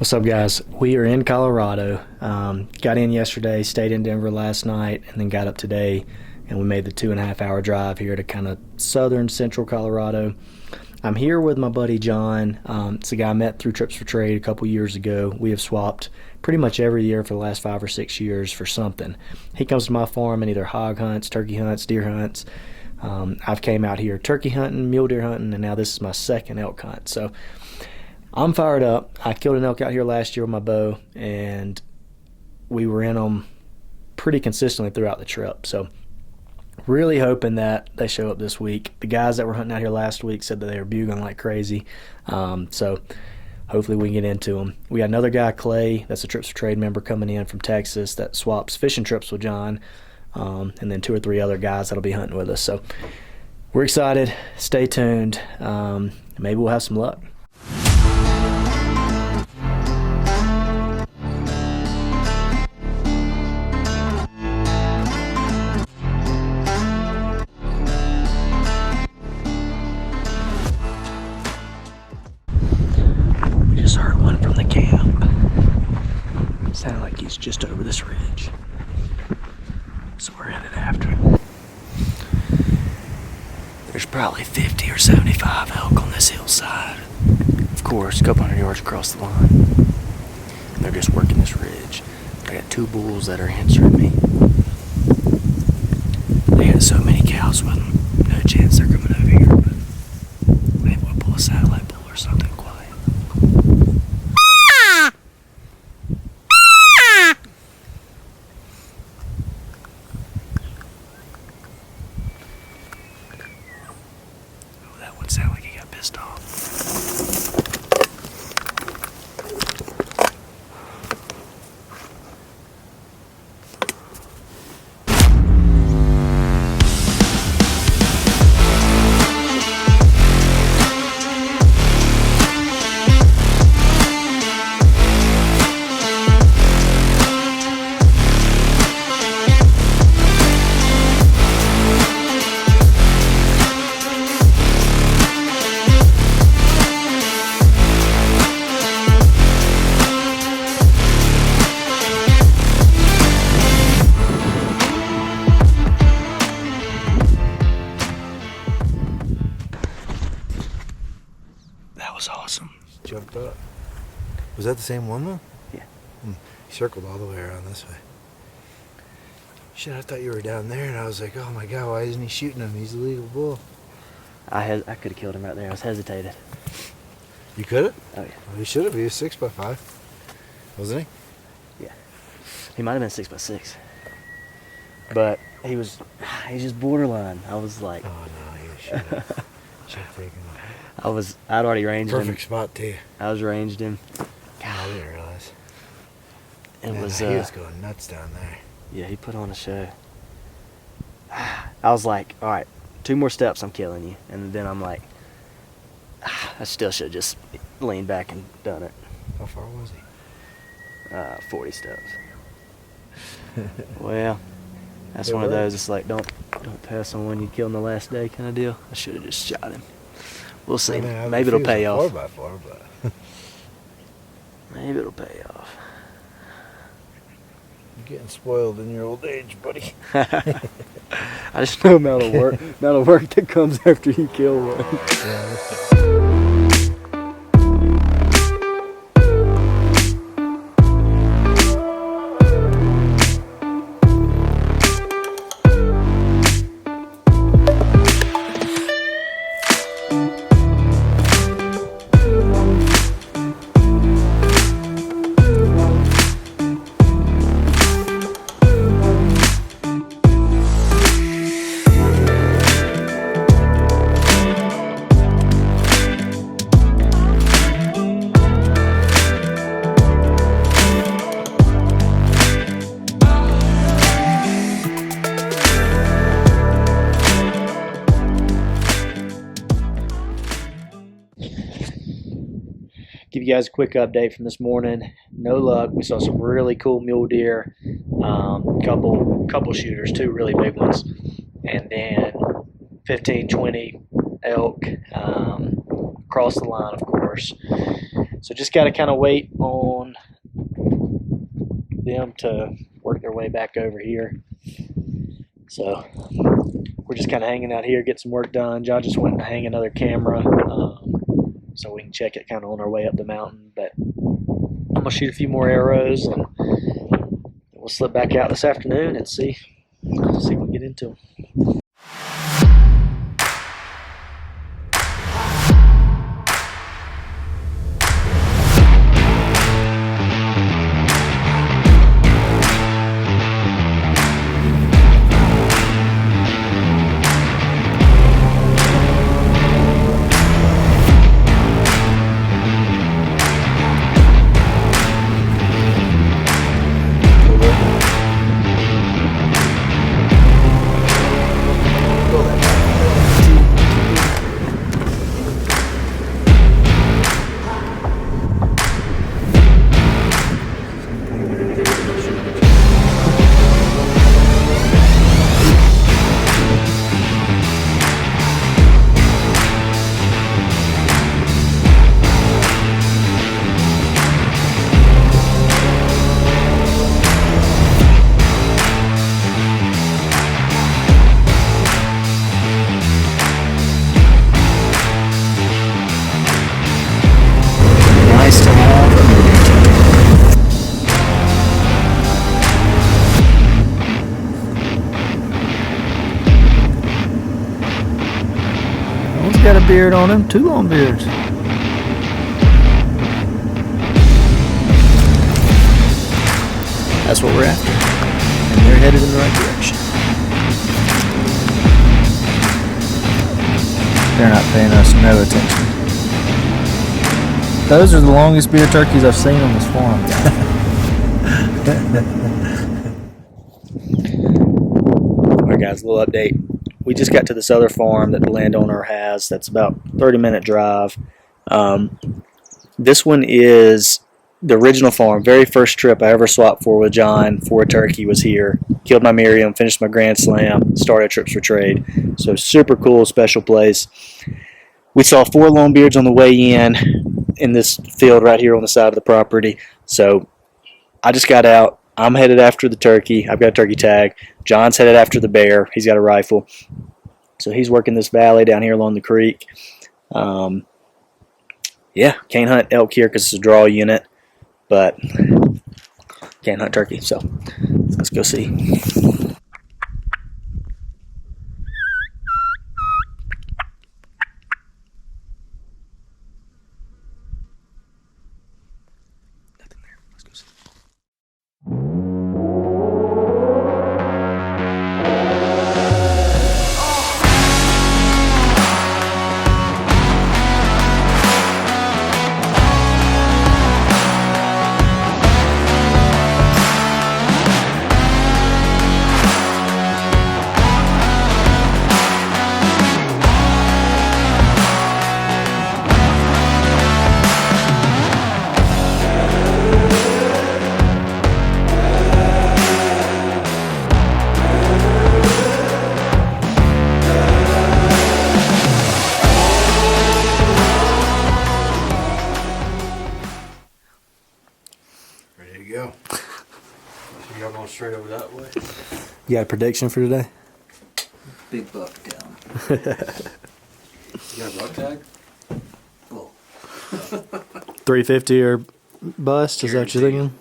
What's up, guys? We are in Colorado. Got in yesterday, stayed in Denver last night, and then got up today, and we made the 2.5-hour drive here to kind of southern central Colorado. I'm here with my buddy John. It's a guy I met through Trips4TRADE a couple years ago. We have swapped pretty much every year for the last 5 or 6 years for something. He comes to my farm and either hog hunts, turkey hunts, deer hunts. I've came out here turkey hunting, mule deer hunting, and now this is my second elk hunt. So I'm fired up. I killed an elk out here last year with my bow, and we were in them pretty consistently throughout the trip. So really hoping that they show up this week. The guys that were hunting out here last week said that they were bugling like crazy. So hopefully we can get into them. We got another guy, Clay, that's a Trips4TRADE member coming in from Texas that swaps fishing trips with John, and then 2 or 3 other guys that'll be hunting with us. So we're excited. Stay tuned. Maybe we'll have some luck. Just heard one from the camp. Sounded like he's just over this ridge. So we're headed after him. There's probably 50 or 75 elk on this hillside. Of course, a couple hundred yards across the line. And they're just working this ridge. I got 2 bulls that are answering me. They got so many cows with them. No chance they're coming over here, but maybe we'll pull a satellite bull or something quiet. Sound like he got pissed off. That was awesome. Jumped up. Was that the same one though? Yeah. He circled all the way around this way. Shit, I thought you were down there, and I was like, oh my god, why isn't he shooting him? He's a legal bull. I could have killed him right there. I was hesitated. You could have? Oh yeah. Well, he should have. He was 6x5, wasn't he? Yeah. He might have been 6x6. But he's just borderline. I was like, Oh no, he should have. Should have taken him. I'd already ranged him. Perfect spot too. I was ranged him. I didn't realize. It Man, was he was going nuts down there. Yeah, he put on a show. I was like, all right, 2 more steps, I'm killing you. And then I'm like, I still should have just leaned back and done it. How far was he? 40 steps. Well, that's one of those. It's like don't pass on one you kill in the last day kind of deal. I should have just shot him. We'll see. Maybe it'll pay off. 4x4, but Maybe it'll pay off. you're getting spoiled in your old age, buddy. I just know amount of work that comes after you kill one. Yeah, Give you guys a quick update from this morning. No luck. We saw some really cool mule deer, couple shooters, 2 really big ones, and then 15, 20 elk across the line, of course. So just got to kind of wait on them to work their way back over here. So we're just kind of hanging out here, get some work done. John just went to hang another camera so we can check it kind of on our way up the mountain. But I'm going to shoot a few more arrows and we'll slip back out this afternoon and see if we can get into them. Got a beard on him, 2 long beards. That's what we're after, and they're headed in the right direction. They're not paying us no attention. Those are the longest beard turkeys I've seen on this farm. Alright guys, a little update. We just got to this other farm that the landowner has that's about 30-minute drive. This one is the original farm. Very first trip I ever swapped for with John for a turkey was here. Killed my Miriam, finished my Grand Slam, started Trips for Trade. So super cool, special place. We saw 4 longbeards on the way in this field right here on the side of the property. So I just got out. I'm headed after the turkey. I've got a turkey tag. John's headed after the bear. He's got a rifle. So he's working this valley down here along the creek. Yeah, can't hunt elk here because it's a draw unit, but can't hunt turkey. So let's go see. Ready to go. So y'all going straight over that way? You got a prediction for today? Big buck down. You got a buck tag? Bull. 350 or bust, is that what you're thinking?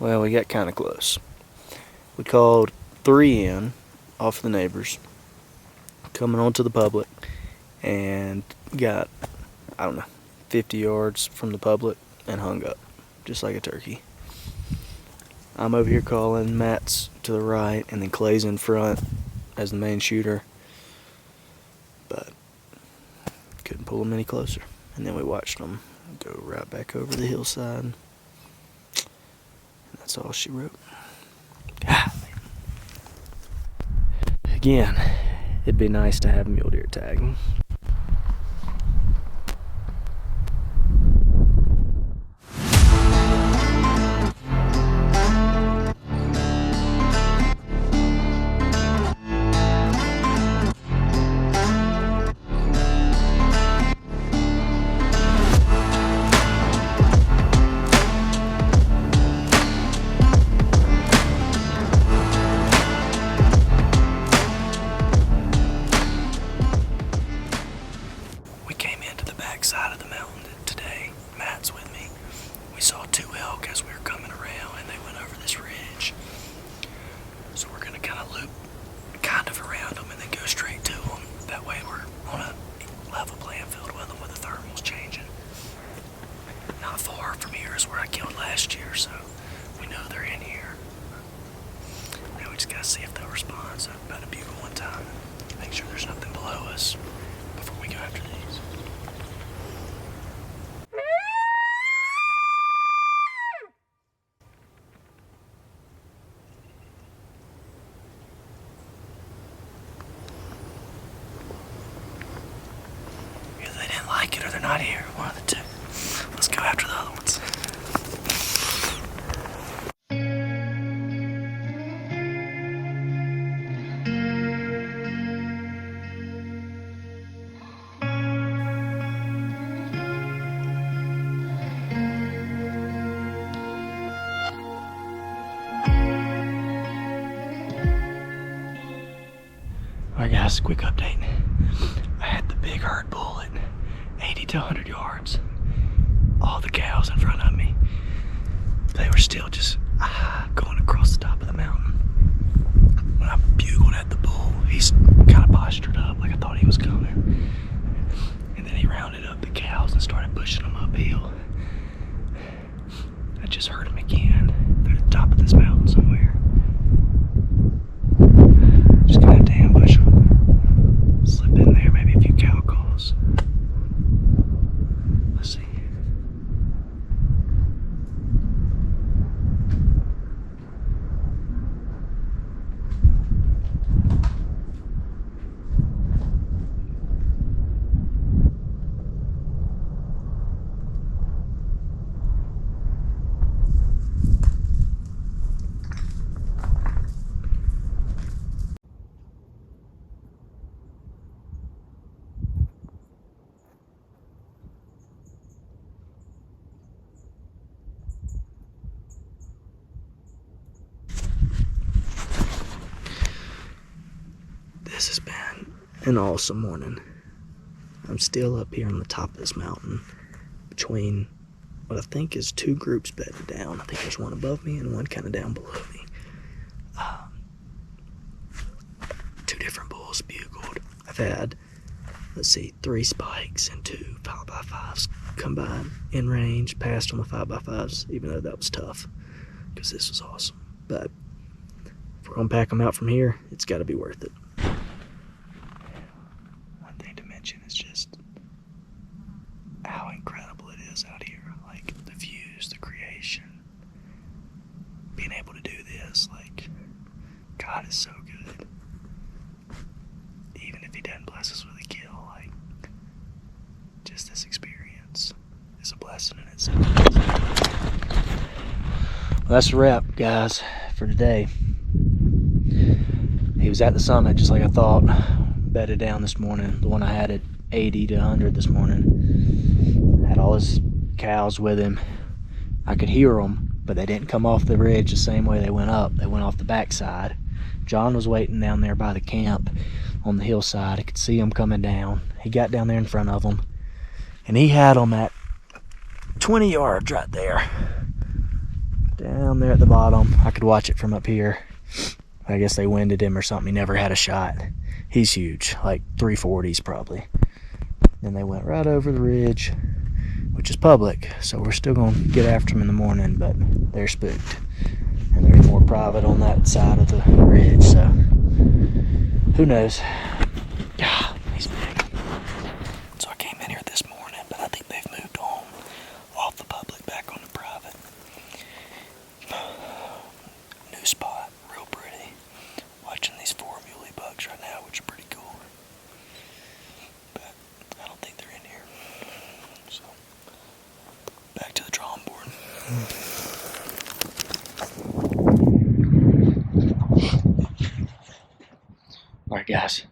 Well, we got kind of close. We called 3 in off the neighbors, coming onto the public, and got, I don't know, 50 yards from the public and hung up, just like a turkey. I'm over here calling, Matt's to the right, and then Clay's in front as the main shooter, but couldn't pull them any closer. And then we watched them go right back over the hillside, and that's all she wrote. Again, it'd be nice to have mule deer tag. Side of the mountain today. Matt's with me. We saw 2 elk as we were coming around, and they went over this ridge. So we're gonna kind of loop around them and then go straight to them. That way we're on a level playing field with them with the thermals changing. Not far from here is where I killed last year, so we know they're in here. Now we just gotta see if they'll respond. So about a bugle one time, make sure there's nothing below us before we go after these. Like it or they're not here. One of the two. Let's go after the other ones. Alright guys, quick update. I had the big herd bull at 80 to 100 yards. All the cows in front of me, they were still just going across the top of the mountain. When I bugled at the bull, he's kind of postured up like I thought he was coming. And then he rounded up the cows and started pushing them uphill. I just heard him again. They're at the top of this mountain somewhere. Just gonna have to ambush them. Slip in there, maybe a few cow calls. Let's see. This has been an awesome morning. I'm still up here on the top of this mountain between what I think is 2 groups bedded down. I think there's one above me and one kind of down below me. 2 different bulls bugled. I've had, let's see, 3 spikes and 2 5x5s come by in range, passed on the 5x5s, even though that was tough because this was awesome. But if we're gonna pack them out from here, it's got to be worth it. One thing to mention is just how incredible it is out here. Like the views, the creation, being able to do this. Like, God is so good. Even if He doesn't bless us with a kill, like, just this experience is a blessing in itself. Well, that's a wrap, guys, for today. He was at the summit just like I thought, bedded down this morning. The one I had at 80 to 100 this morning. Had all his cows with him. I could hear them, but they didn't come off the ridge the same way they went up. They went off the backside. John was waiting down there by the camp on the hillside. I could see him coming down. He got down there in front of them, and he had them at 20 yards right there. down there at the bottom. I could watch it from up here. I guess they winded him or something. He never had a shot. He's huge, like 340s probably. Then they went right over the ridge, which is public, so we're still gonna get after them in the morning, but they're spooked. And they're more private on that side of the ridge, so who knows? Yeah, he's big. So I came in here this morning, but I think they've moved on off the public back on the private. New spot, real pretty. Watching these 4 muley bugs right now, which are pretty cool. But I don't think they're in here. So back to the drawing board. Alright guys,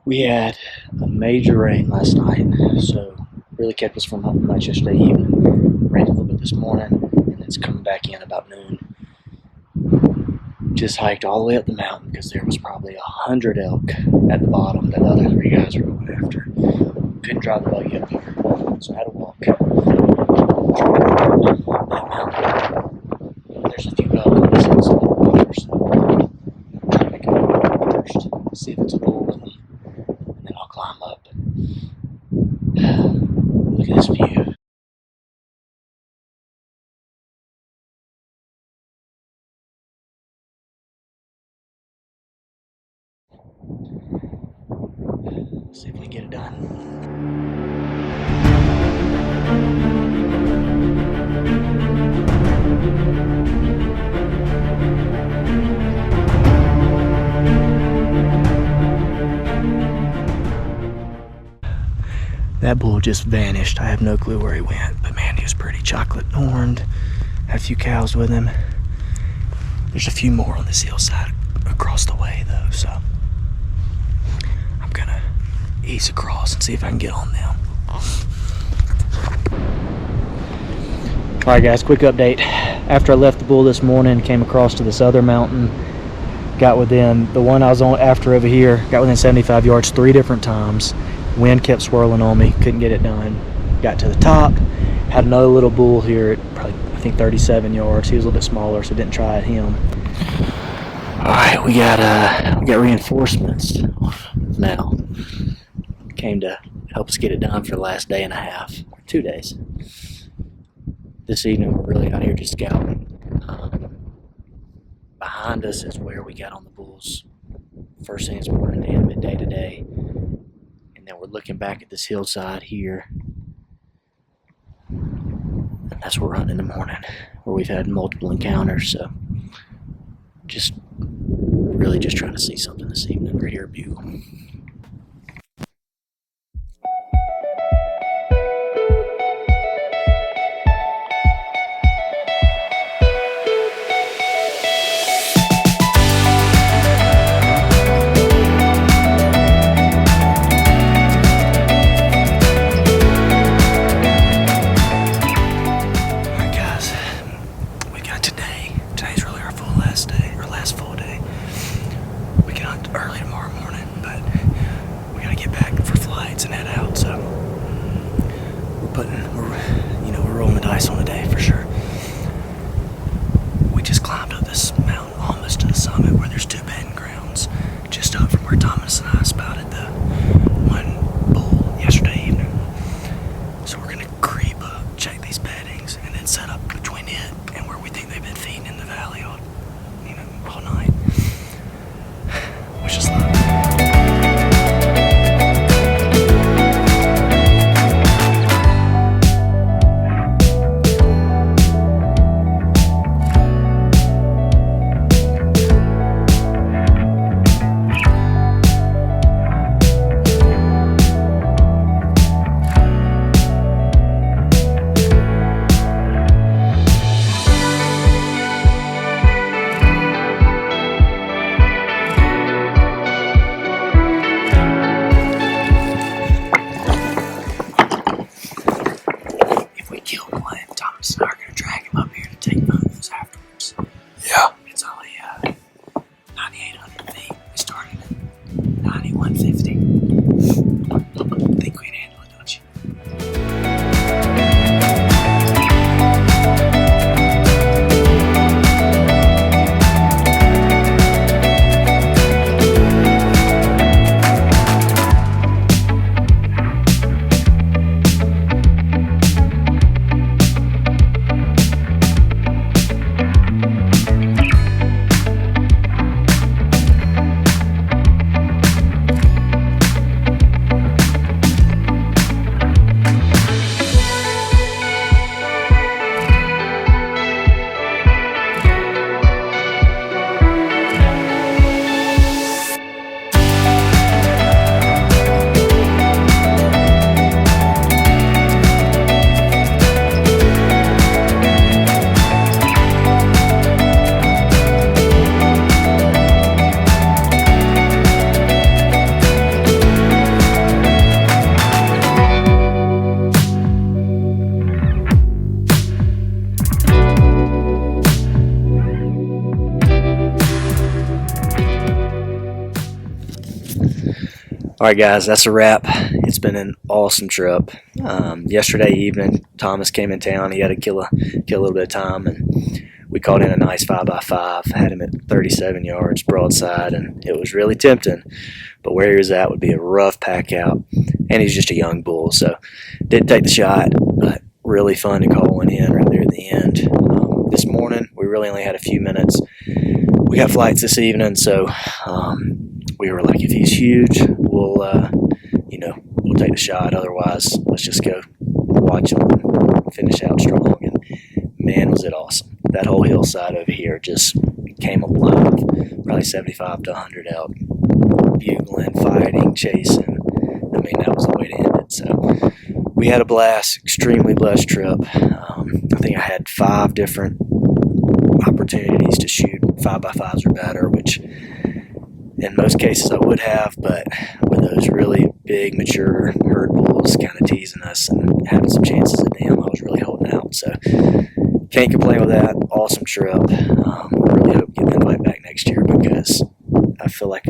we had a major rain last night, so really kept us from hunting much yesterday evening. Rained a little bit this morning, and it's coming back in about noon. Just hiked all the way up the mountain because there was probably 100 elk at the bottom that the other 3 guys were going after. Couldn't drive the buggy up here, so I had to walk. That mountain. There's a few elk on this side of the water, so I'm trying to make a move first, see if it's a bull, and then I'll climb up. Look at this view. See if we can get it done. That bull just vanished. I have no clue where he went, but man, he was pretty chocolate horned. Had a few cows with him. There's a few more on this hillside across the way though, so I'm gonna ease across and see if I can get on them. Alright guys, quick update. After I left the bull this morning, came across to this other mountain, got within, the one I was on after over here, got within 75 yards 3 different times. Wind kept swirling on me, couldn't get it done. Got to the top, had another little bull here at probably, I think 37 yards. He was a little bit smaller, so didn't try at him. Alright, we got reinforcements now. Came to help us get it done for the last day and a half, 2 days. This evening we're really out here just scouting. Behind us is where we got on the bulls first thing this morning and midday today. And then we're looking back at this hillside here. And that's where we're hunting in the morning, where we've had multiple encounters. So just really just trying to see something this evening right here at Bugle. We're rolling the dice on the day for sure. We just climbed up this mountain almost to the summit where there's 2 bedding grounds, just up from where Thomas and I spotted the one bull yesterday evening. So we're gonna creep up, check these beddings, and then set up between it and where we think they've been feeding in the valley all night. Wish us luck. All right, guys, that's a wrap. It's been an awesome trip. Yesterday evening, Thomas came in town. He had to kill a little bit of time, and we caught in a nice 5x5. Had him at 37 yards broadside, and it was really tempting. But where he was at would be a rough pack out, and he's just a young bull, so didn't take the shot. But really fun to call one in right there at the end. This morning, we really only had a few minutes. We got flights this evening, so we were like, if he's huge, we'll take the shot. Otherwise, let's just go watch him and finish out strong. And man, was it awesome. That whole hillside over here just came alive. Probably 75 to 100 out, bugling, fighting, chasing. I mean, that was the way to end it. So we had a blast, extremely blessed trip. I think I had 5 different opportunities to shoot 5x5s or better, which in most cases I would have, but with those really big, mature herd bulls kind of teasing us and having some chances at them, I was really holding out. So can't complain with that. Awesome trip. I really hope to get the invite back next year because I feel like